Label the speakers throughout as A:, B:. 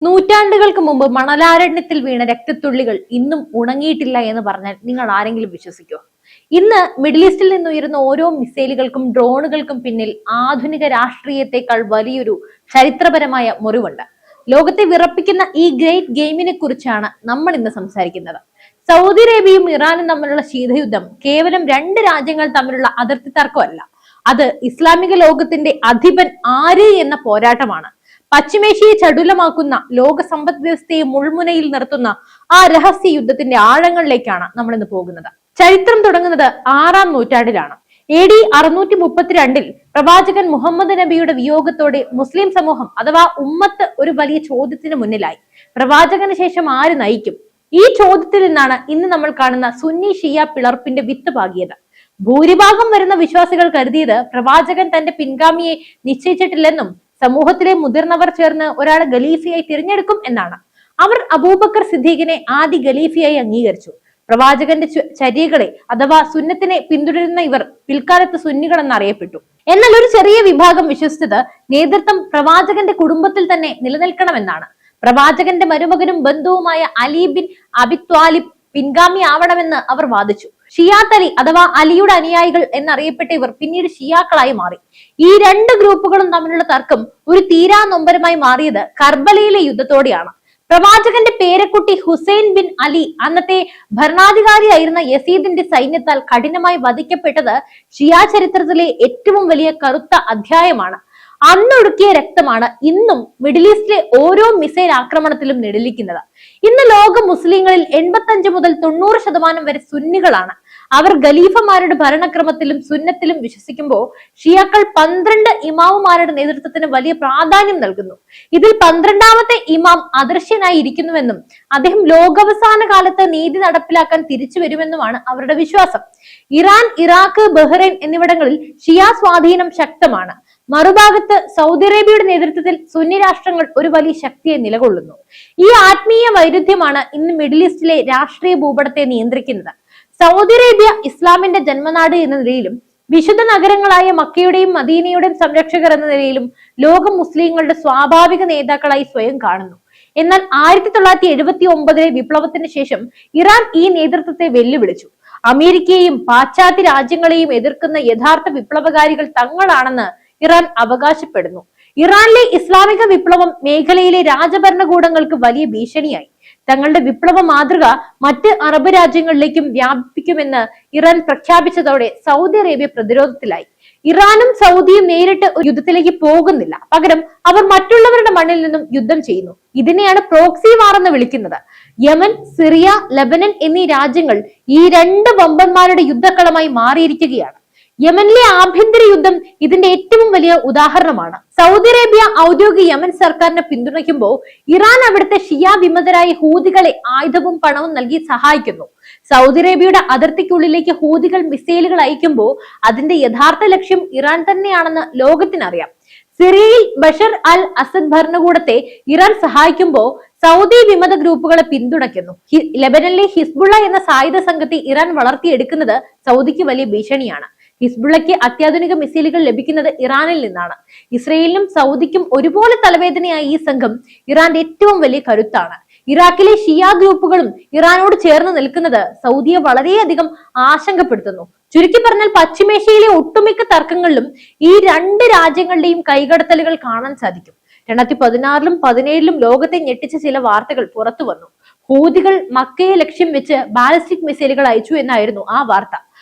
A: നൂറ്റാണ്ടുകൾക്ക് മുമ്പ് മണലാരണ്യത്തിൽ വീണ രക്തത്തുള്ളികൾ ഇന്നും ഉണങ്ങിയിട്ടില്ല എന്ന് പറഞ്ഞാൽ നിങ്ങൾ ആരെങ്കിലും വിശ്വസിക്കുമോ? ഇന്ന് മിഡിൽ ഈസ്റ്റിൽ നിന്ന് ഉയരുന്ന ഓരോ മിസൈലുകൾക്കും ഡ്രോണുകൾക്കും പിന്നിൽ ആധുനിക രാഷ്ട്രീയത്തെക്കാൾ വലിയൊരു ചരിത്രപരമായ മുറിവുണ്ട്. ലോകത്തെ വിറപ്പിക്കുന്ന ഈ ഗ്രേറ്റ് ഗെയിമിനെ കുറിച്ചാണ് നമ്മൾ ഇന്ന് സംസാരിക്കുന്നത്. സൗദി അറേബ്യയും ഇറാനും തമ്മിലുള്ള ശീതയുദ്ധം കേവലം രണ്ട് രാജ്യങ്ങൾ തമ്മിലുള്ള അതിർത്തി തർക്കമല്ല, അത് ഇസ്ലാമിക ലോകത്തിന്റെ അധിപൻ ആര് എന്ന പോരാട്ടമാണ്. പശ്ചിമേഷ്യയെ ചടുലമാക്കുന്ന ലോക സമ്പദ് വ്യവസ്ഥയെ മുൾമുനയിൽ നിർത്തുന്ന ആ രഹസ്യ യുദ്ധത്തിന്റെ ആഴങ്ങളിലേക്കാണ് നമ്മൾ ഇന്ന് പോകുന്നത്. ചരിത്രം തുടങ്ങുന്നത് 6-ാം നൂറ്റാണ്ടിലാണ്. AD 632 പ്രവാചകൻ മുഹമ്മദ് നബിയുടെ വിയോഗത്തോടെ മുസ്ലിം സമൂഹം അഥവാ ഉമ്മത്ത് ഒരു വലിയ ചോദ്യത്തിന് മുന്നിലായി. പ്രവാചകന് ശേഷം ആര് നയിക്കും? ഈ ചോദ്യത്തിൽ നിന്നാണ് ഇന്ന് നമ്മൾ കാണുന്ന സുന്നി ഷിയ പിളർപ്പിന്റെ വിത്ത് പാകിയത്. ഭൂരിഭാഗം വരുന്ന വിശ്വാസികൾ കരുതിയത് പ്രവാചകൻ തന്റെ പിൻഗാമിയെ നിശ്ചയിച്ചിട്ടില്ലെന്നും സമൂഹത്തിലെ മുതിർന്നവർ ചേർന്ന് ഒരാളെ ഖലീഫയായി തിരഞ്ഞെടുക്കും എന്നാണ്. അവർ അബൂബക്കർ സിദ്ദീഖിനെ ആദ്യ ഖലീഫയായി അംഗീകരിച്ചു. പ്രവാചകന്റെ ചര്യകളെ അഥവാ സുന്നത്തിനെ പിന്തുടരുന്ന ഇവർ പിൽക്കാലത്ത് സുന്നികൾ എന്നറിയപ്പെട്ടു. എന്നാൽ ഒരു ചെറിയ വിഭാഗം വിശ്വസിച്ചത് നേതൃത്വം പ്രവാചകന്റെ കുടുംബത്തിൽ തന്നെ നിലനിൽക്കണമെന്നാണ്. പ്രവാചകന്റെ മരുമകനും ബന്ധുവുമായ അലി ബിൻ അബി ത്വാലിബ് പിൻഗാമി ആവണമെന്ന് അവർ വാദിച്ചു. ഷിയാത്ത് അലി അഥവാ അലിയുടെ അനുയായികൾ എന്നറിയപ്പെട്ട ഇവർ പിന്നീട് ഷിയാക്കളായി മാറി. ഈ രണ്ട് ഗ്രൂപ്പുകളും തമ്മിലുള്ള തർക്കം ഒരു തീരാ നൊമ്പരമായി മാറിയത് കർബലയിലെ യുദ്ധത്തോടെയാണ്. പ്രവാചകന്റെ പേരക്കുട്ടി ഹുസൈൻ ബിൻ അലി അന്നത്തെ ഭരണാധികാരിയായിരുന്ന യസീദിന്റെ സൈന്യത്താൽ കഠിനമായി വധിക്കപ്പെട്ടത് ഷിയാ ചരിത്രത്തിലെ ഏറ്റവും വലിയ കറുത്ത അധ്യായമാണ്. അന്നൊടുക്കിയ രക്തമാണ് ഇന്നും മിഡിൽ ഈസ്റ്റിലെ ഓരോ മിസൈൽ ആക്രമണത്തിലും നിഴലിക്കുന്നത്. ഇന്ന് ലോക മുസ്ലിങ്ങളിൽ 85 മുതൽ 90% വരെ സുന്നികളാണ്. അവർ ഖലീഫമാരുടെ ഭരണക്രമത്തിലും സുന്നത്തിലും വിശ്വസിക്കുമ്പോൾ ഷിയാക്കൾ 12 ഇമാമുമാരുടെ നേതൃത്വത്തിന് വലിയ പ്രാധാന്യം നൽകുന്നു. ഇതിൽ 12ാമത്തെ ഇമാം അദൃശ്യനായി ഇരിക്കുന്നുവെന്നും അദ്ദേഹം ലോകാവസാന കാലത്ത് നീതി നടപ്പിലാക്കാൻ തിരിച്ചു വരുമെന്നുമാണ് അവരുടെ വിശ്വാസം. ഇറാൻ, ഇറാഖ്, ബഹ്റൈൻ എന്നിവിടങ്ങളിൽ ഷിയ സ്വാധീനം ശക്തമാണ്. മറുഭാഗത്ത് സൗദി അറേബ്യയുടെ നേതൃത്വത്തിൽ സുന്നി രാഷ്ട്രങ്ങൾ ഒരു വലിയ ശക്തിയെ നിലകൊള്ളുന്നു. ഈ ആത്മീയ വൈരുദ്ധ്യമാണ് ഇന്ന് മിഡിൽ ഈസ്റ്റിലെ രാഷ്ട്രീയ ഭൂപടത്തെ നിയന്ത്രിക്കുന്നത്. സൗദി അറേബ്യ ഇസ്ലാമിന്റെ ജന്മനാട് എന്ന നിലയിലും വിശുദ്ധ നഗരങ്ങളായ മക്കയുടെയും മദീനയുടെയും സംരക്ഷകർ എന്ന നിലയിലും ലോക മുസ്ലിങ്ങളുടെ സ്വാഭാവിക നേതാക്കളായി സ്വയം കാണുന്നു. എന്നാൽ 1979 വിപ്ലവത്തിന് ശേഷം ഇറാൻ ഈ നേതൃത്വത്തെ വെല്ലുവിളിച്ചു. അമേരിക്കയെയും പാശ്ചാത്യ രാജ്യങ്ങളെയും എതിർക്കുന്ന യഥാർത്ഥ വിപ്ലവകാരികൾ തങ്ങളാണെന്ന് ഇറാൻ അവകാശപ്പെടുന്നു. ഇറാനിലെ ഇസ്ലാമിക വിപ്ലവം മേഖലയിലെ രാജഭരണകൂടങ്ങൾക്ക് വലിയ ഭീഷണിയായി. തങ്ങളുടെ വിപ്ലവ മാതൃക മറ്റ് അറബ് രാജ്യങ്ങളിലേക്കും വ്യാപിപ്പിക്കുമെന്ന് ഇറാൻ പ്രഖ്യാപിച്ചതോടെ സൗദി അറേബ്യ പ്രതിരോധത്തിലായി. ഇറാനും സൗദിയും നേരിട്ട് യുദ്ധത്തിലേക്ക് പോകുന്നില്ല, പകരം അവർ മറ്റുള്ളവരുടെ മണ്ണിൽ നിന്നും യുദ്ധം ചെയ്യുന്നു. ഇതിനെയാണ് പ്രോക്സി വാർ എന്ന് വിളിക്കുന്നത്. യമൻ, സിറിയ, ലെബനൻ എന്നീ രാജ്യങ്ങൾ ഈ രണ്ട് വമ്പന്മാരുടെ യുദ്ധക്കളമായി മാറിയിരിക്കുകയാണ്. യമനിലെ ആഭ്യന്തര യുദ്ധം ഇതിന്റെ ഏറ്റവും വലിയ ഉദാഹരണമാണ്. സൗദി അറേബ്യ ഔദ്യോഗിക യമൻ സർക്കാരിനെ പിന്തുണയ്ക്കുമ്പോൾ ഇറാൻ അവിടുത്തെ ഷിയ വിമതരായ ഹൂതികളെ ആയുധവും പണവും നൽകി സഹായിക്കുന്നു. സൗദി അറേബ്യയുടെ അതിർത്തിക്കുള്ളിലേക്ക് ഹൂതികൾ മിസൈലുകൾ അയക്കുമ്പോൾ അതിന്റെ യഥാർത്ഥ ലക്ഷ്യം ഇറാൻ തന്നെയാണെന്ന് ലോകത്തിനറിയാം. സിറിയയിൽ ബഷർ അൽ അസദ് ഭരണകൂടത്തെ ഇറാൻ സഹായിക്കുമ്പോൾ സൗദി വിമത ഗ്രൂപ്പുകളെ പിന്തുണയ്ക്കുന്നു. ലെബനനിലെ ഹിസ്ബുള്ള എന്ന സായുധ സംഘത്തെ ഇറാൻ വളർത്തിയെടുക്കുന്നത് സൗദിക്ക് വലിയ ഭീഷണിയാണ്. ഹിസ്ബുള്ളയ്ക്ക് അത്യാധുനിക മിസൈലുകൾ ലഭിക്കുന്നത് ഇറാനിൽ നിന്നാണ്. ഇസ്രയേലിനും സൗദിക്കും ഒരുപോലെ തലവേദനയായ ഈ സംഘം ഇറാന്റെ ഏറ്റവും വലിയ കരുത്താണ്. ഇറാഖിലെ ഷിയ ഗ്രൂപ്പുകളും ഇറാനോട് ചേർന്ന് നിൽക്കുന്നത് സൗദിയെ വളരെയധികം ആശങ്കപ്പെടുത്തുന്നു. ചുരുക്കി പറഞ്ഞാൽ പശ്ചിമേഷ്യയിലെ ഒട്ടുമിക്ക തർക്കങ്ങളിലും ഈ രണ്ട് രാജ്യങ്ങളുടെയും കൈകടത്തലുകൾ കാണാൻ സാധിക്കും. 2016-ലും 2017-ലും ലോകത്തെ ഞെട്ടിച്ച ചില വാർത്തകൾ പുറത്തു വന്നു. ഹൂതികൾ മക്കയെ ലക്ഷ്യം വെച്ച് ബാലിസ്റ്റിക് മിസൈലുകൾ അയച്ചു എന്നായിരുന്നു ആ വാർത്ത.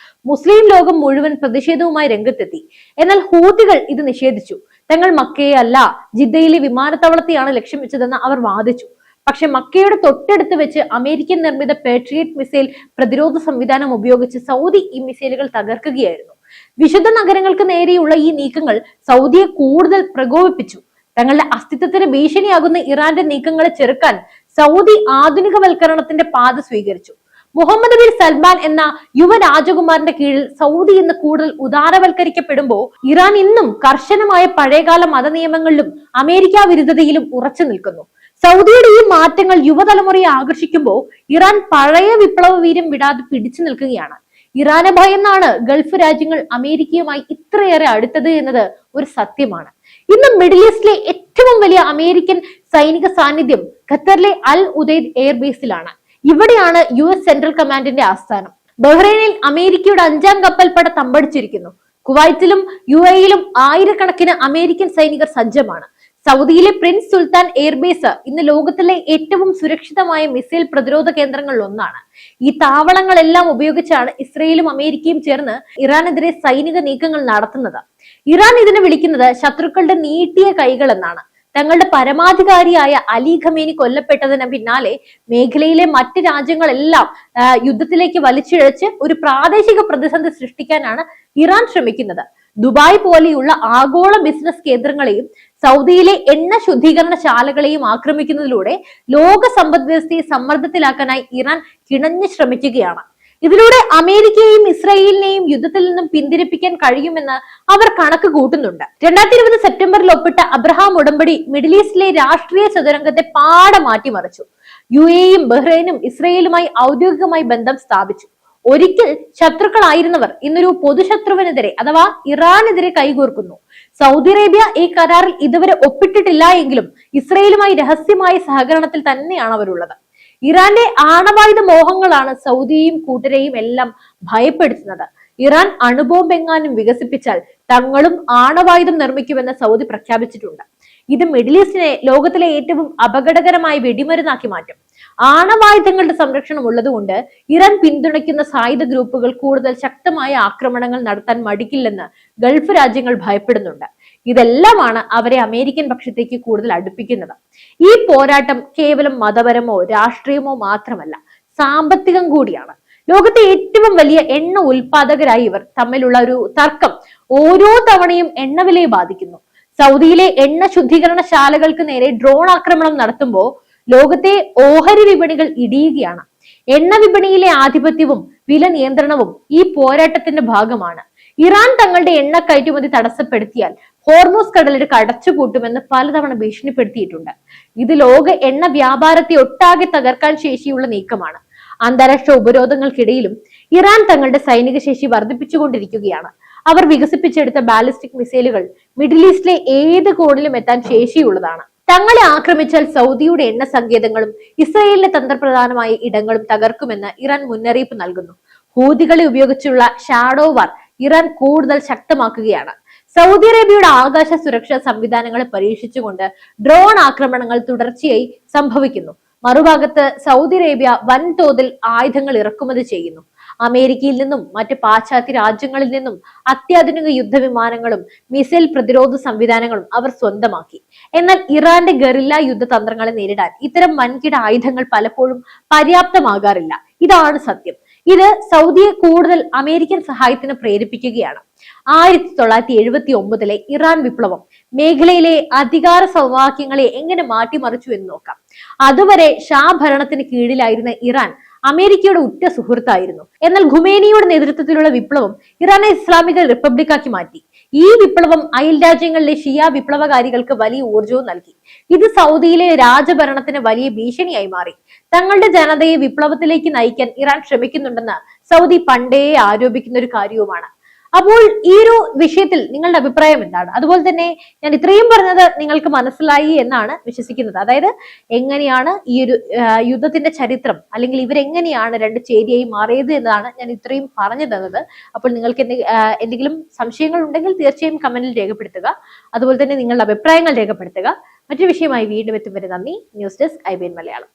A: മുസ്ലിം ലോകം മുഴുവൻ പ്രതിഷേധവുമായി രംഗത്തെത്തി. എന്നാൽ ഹൂതികൾ ഇത് നിഷേധിച്ചു. തങ്ങൾ മക്കയെ അല്ല, ജിദ്ദയിലെ വിമാനത്താവളത്തെയാണ് ലക്ഷ്യം വെച്ചതെന്ന് അവർ വാദിച്ചു. പക്ഷെ മക്കയുടെ തൊട്ടടുത്ത് വെച്ച് അമേരിക്കൻ നിർമ്മിത പേട്രിയറ്റ് മിസൈൽ പ്രതിരോധ സംവിധാനം ഉപയോഗിച്ച് സൗദി ഈ മിസൈലുകൾ തകർക്കുകയായിരുന്നു. വിശുദ്ധ നഗരങ്ങൾക്ക് നേരെയുള്ള ഈ നീക്കങ്ങൾ സൗദിയെ കൂടുതൽ പ്രകോപിപ്പിച്ചു. തങ്ങളുടെ അസ്തിത്വത്തിന് ഭീഷണിയാകുന്ന ഇറാന്റെ നീക്കങ്ങളെ ചെറുക്കാൻ സൗദി ആധുനികവൽക്കരണത്തിന്റെ പാത സ്വീകരിച്ചു. മുഹമ്മദ് ബിൻ സൽമാൻ എന്ന യുവ രാജകുമാരന്റെ കീഴിൽ സൗദി ഇന്ന് കൂടുതൽ ഉദാരവൽക്കരിക്കപ്പെടുമ്പോൾ ഇറാൻ ഇന്നും കർശനമായ പഴയകാല മതനിയമങ്ങളിലും അമേരിക്ക വിരുദ്ധതയിലും ഉറച്ചു നിൽക്കുന്നു. സൗദിയുടെ ഈ മാറ്റങ്ങൾ യുവതലമുറയെ ആകർഷിക്കുമ്പോൾ ഇറാൻ പഴയ വിപ്ലവ വീര്യം വിടാതെ പിടിച്ചു നിൽക്കുകയാണ്. ഇറാനെ ഭയന്നാണ് ഗൾഫ് രാജ്യങ്ങൾ അമേരിക്കയുമായി ഇത്രയേറെ അടുത്തത് എന്നത് ഒരു സത്യമാണ്. ഇന്ന് മിഡിൽ ഈസ്റ്റിലെ ഏറ്റവും വലിയ അമേരിക്കൻ സൈനിക സാന്നിധ്യം ഖത്തറിലെ അൽ ഉദൈദ് എയർബേസിലാണ്. ഇവിടെയാണ് US സെൻട്രൽ കമാൻഡിന്റെ ആസ്ഥാനം. ബഹ്റൈനിൽ അമേരിക്കയുടെ 5ാം കപ്പൽപ്പട തമ്പടിച്ചിരിക്കുന്നു. കുവൈറ്റിലും UAEയിലും ആയിരക്കണക്കിന് അമേരിക്കൻ സൈനികർ സജ്ജമാണ്. സൗദിയിലെ പ്രിൻസ് സുൽത്താൻ എയർബേസ് ഇന്ന് ലോകത്തിലെ ഏറ്റവും സുരക്ഷിതമായ മിസൈൽ പ്രതിരോധ കേന്ദ്രങ്ങളിൽ ഒന്നാണ്. ഈ താവളങ്ങളെല്ലാം ഉപയോഗിച്ചാണ് ഇസ്രയേലും അമേരിക്കയും ചേർന്ന് ഇറാനെതിരെ സൈനിക നീക്കങ്ങൾ നടത്തുന്നത്. ഇറാൻ ഇതിനെ വിളിക്കുന്നത് ശത്രുക്കളുടെ നീട്ടിയ കൈകൾ എന്നാണ്. തങ്ങളുടെ പരമാധികാരിയായ അലി ഖമേനി കൊല്ലപ്പെട്ടതിന് പിന്നാലെ മേഖലയിലെ മറ്റ് രാജ്യങ്ങളെല്ലാം യുദ്ധത്തിലേക്ക് വലിച്ചിഴച്ച് ഒരു പ്രാദേശിക പ്രതിസന്ധി സൃഷ്ടിക്കാനാണ് ഇറാൻ ശ്രമിക്കുന്നത്. ദുബായ് പോലെയുള്ള ആഗോള ബിസിനസ് കേന്ദ്രങ്ങളെയും സൗദിയിലെ എണ്ണ ശുദ്ധീകരണ ശാലകളെയും ആക്രമിക്കുന്നതിലൂടെ ലോക സമ്പദ് വ്യവസ്ഥയെ സമ്മർദ്ദത്തിലാക്കാനായി ഇറാൻ കിണഞ്ഞു ശ്രമിക്കുകയാണ്. ഇതിലൂടെ അമേരിക്കയെയും ഇസ്രായേലിനെയും യുദ്ധത്തിൽ നിന്നും പിന്തിരിപ്പിക്കാൻ കഴിയുമെന്ന് അവർ കണക്ക് കൂട്ടുന്നുണ്ട്. 2020 സെപ്റ്റംബറിൽ ഒപ്പിട്ട അബ്രഹാം ഉടമ്പടി മിഡിൽ ഈസ്റ്റിലെ രാഷ്ട്രീയ ചതുരംഗത്തെ പാടെ മാറ്റിമറിച്ചു. UAEയും ബഹ്റൈനും ഇസ്രായേലുമായി ഔദ്യോഗികമായി ബന്ധം സ്ഥാപിച്ചു. ഒരിക്കൽ ശത്രുക്കളായിരുന്നവർ ഇന്നൊരു പൊതുശത്രുവിനെതിരെ അഥവാ ഇറാനെതിരെ കൈകോർക്കുന്നു. സൗദി അറേബ്യ ഈ കരാറിൽ ഇതുവരെ ഒപ്പിട്ടിട്ടില്ല എങ്കിലും ഇസ്രായേലുമായി രഹസ്യമായ സഹകരണത്തിൽ തന്നെയാണ് അവരുള്ളത്. ഇറാന്റെ ആണവായുധ മോഹങ്ങളാണ് സൗദിയെയും കൂട്ടരെയും എല്ലാം ഭയപ്പെടുത്തുന്നത്. ഇറാൻ അണുബോംബെങ്ങാനും വികസിപ്പിച്ചാൽ തങ്ങളും ആണവായുധം നിർമ്മിക്കുമെന്ന് സൗദി പ്രഖ്യാപിച്ചിട്ടുണ്ട്. ഇത് മിഡിൽ ഈസ്റ്റിനെ ലോകത്തിലെ ഏറ്റവും അപകടകരമായ വെടിമരുന്നാക്കി മാറ്റും. ആണവായുധങ്ങളുടെ സംരക്ഷണം ഉള്ളതുകൊണ്ട് ഇറാൻ പിന്തുണയ്ക്കുന്ന സായുധ ഗ്രൂപ്പുകൾ കൂടുതൽ ശക്തമായ ആക്രമണങ്ങൾ നടത്താൻ മടിക്കില്ലെന്ന് ഗൾഫ് രാജ്യങ്ങൾ ഭയപ്പെടുന്നുണ്ട്. ഇതെല്ലാമാണ് അവരെ അമേരിക്കൻ പക്ഷത്തേക്ക് കൂടുതൽ അടുപ്പിക്കുന്നത്. ഈ പോരാട്ടം കേവലം മതപരമോ രാഷ്ട്രീയമോ മാത്രമല്ല, സാമ്പത്തികം കൂടിയാണ്. ലോകത്തെ ഏറ്റവും വലിയ എണ്ണ ഉൽപാദകരായി ഇവർ തമ്മിലുള്ള ഒരു തർക്കം ഓരോ തവണയും എണ്ണവിലയെ ബാധിക്കുന്നു. സൗദിയിലെ എണ്ണ ശുദ്ധീകരണ ശാലകൾക്ക് നേരെ ഡ്രോൺ ആക്രമണം നടത്തുമ്പോൾ ലോകത്തെ ഓഹരി വിപണികൾ ഇടിയുകയാണ്. എണ്ണ വിപണിയിലെ ആധിപത്യവും വില നിയന്ത്രണവും ഈ പോരാട്ടത്തിന്റെ ഭാഗമാണ്. ഇറാൻ തങ്ങളുടെ എണ്ണ കയറ്റുമതി തടസ്സപ്പെടുത്തിയാൽ ഹോർമൂസ് കടലിടുക്ക് അടച്ചുപൂട്ടുമെന്ന് പലതവണ ഭീഷണിപ്പെടുത്തിയിട്ടുണ്ട്. ഇത് ലോക എണ്ണ വ്യാപാരത്തെ ഒട്ടാകെ തകർക്കാൻ ശേഷിയുള്ള നീക്കമാണ്. അന്താരാഷ്ട്ര ഉപരോധങ്ങൾക്കിടയിലും ഇറാൻ തങ്ങളുടെ സൈനിക ശേഷി വർദ്ധിപ്പിച്ചുകൊണ്ടിരിക്കുകയാണ്. അവർ വികസിപ്പിച്ചെടുത്ത ബാലിസ്റ്റിക് മിസൈലുകൾ മിഡിൽ ഈസ്റ്റിലെ ഏത് കോണിലും എത്താൻ ശേഷിയുള്ളതാണ്. തങ്ങളെ ആക്രമിച്ചാൽ സൗദിയുടെ എണ്ണ സങ്കേതങ്ങളും ഇസ്രായേലിന്റെ തന്ത്രപ്രധാനമായ ഇടങ്ങളും തകർക്കുമെന്ന് ഇറാൻ മുന്നറിയിപ്പ് നൽകുന്നു. ഹൂതികളെ ഉപയോഗിച്ചുള്ള ഷാഡോ വാർ ഇറാൻ കൂടുതൽ ശക്തമാക്കുകയാണ്. സൗദി അറേബ്യയുടെ ആകാശ സുരക്ഷാ സംവിധാനങ്ങളെ പരീക്ഷിച്ചുകൊണ്ട് ഡ്രോൺ ആക്രമണങ്ങൾ തുടർച്ചയായി സംഭവിക്കുന്നു. മറുഭാഗത്ത് സൗദി അറേബ്യ വൻതോതിൽ ആയുധങ്ങൾ ഇറക്കുമതി ചെയ്യുന്നു. അമേരിക്കയിൽ നിന്നും മറ്റ് പാശ്ചാത്യ രാജ്യങ്ങളിൽ നിന്നും അത്യാധുനിക യുദ്ധവിമാനങ്ങളും മിസൈൽ പ്രതിരോധ സംവിധാനങ്ങളും അവർ സ്വന്തമാക്കി. എന്നാൽ ഇറാന്റെ ഗറില്ല യുദ്ധതന്ത്രങ്ങളെ നേരിടാൻ ഇത്തരം വൻകിട ആയുധങ്ങൾ പലപ്പോഴും പര്യാപ്തമാകാറില്ല. ഇതാണ് സത്യം. ഇത് സൗദിയെ കൂടുതൽ അമേരിക്കൻ സഹായത്തിന് പ്രേരിപ്പിക്കുകയാണ്. 1979 ഇറാൻ വിപ്ലവം മേഖലയിലെ അധികാര സമവാക്യങ്ങളെ എങ്ങനെ മാറ്റിമറിച്ചു എന്ന് നോക്കാം. അതുവരെ ഷാ ഭരണത്തിന് കീഴിലായിരുന്ന ഇറാൻ അമേരിക്കയുടെ ഉറ്റ സുഹൃത്തായിരുന്നു. എന്നാൽ ഖുമേനിയുടെ നേതൃത്വത്തിലുള്ള വിപ്ലവം ഇറാനെ ഇസ്ലാമിക റിപ്പബ്ലിക്കാക്കി മാറ്റി. ഈ വിപ്ലവം അയൽ രാജ്യങ്ങളിലെ ഷിയ വിപ്ലവകാരികൾക്ക് വലിയ ഊർജവും നൽകി. ഇത് സൗദിയിലെ രാജഭരണത്തിന് വലിയ ഭീഷണിയായി മാറി. തങ്ങളുടെ ജനതയെ വിപ്ലവത്തിലേക്ക് നയിക്കാൻ ഇറാൻ ശ്രമിക്കുന്നുണ്ടെന്ന് സൗദി പണ്ടേ ആരോപിക്കുന്ന ഒരു കാര്യവുമാണ്. അപ്പോൾ ഈ ഒരു വിഷയത്തിൽ നിങ്ങളുടെ അഭിപ്രായം എന്താണ്? അതുപോലെ തന്നെ ഞാൻ ഇത്രയും പറഞ്ഞത് നിങ്ങൾക്ക് മനസ്സിലായി എന്നാണ് വിശ്വസിക്കുന്നത്. അതായത് എങ്ങനെയാണ് ഈ ഒരു യുദ്ധത്തിന്റെ ചരിത്രം, അല്ലെങ്കിൽ ഇവരെങ്ങനെയാണ് രണ്ട് ചേരിയായി മാറിയത് എന്നതാണ് ഞാൻ ഇത്രയും പറഞ്ഞു തന്നത്. അപ്പോൾ നിങ്ങൾക്ക് എന്തെങ്കിലും സംശയങ്ങൾ ഉണ്ടെങ്കിൽ തീർച്ചയായും കമന്റിൽ രേഖപ്പെടുത്തുക. അതുപോലെ തന്നെ നിങ്ങളുടെ അഭിപ്രായങ്ങൾ രേഖപ്പെടുത്തുക. മറ്റൊരു വിഷയമായി വീണ്ടും എത്തും വരെ നന്ദി. News desk IBN Malayalam.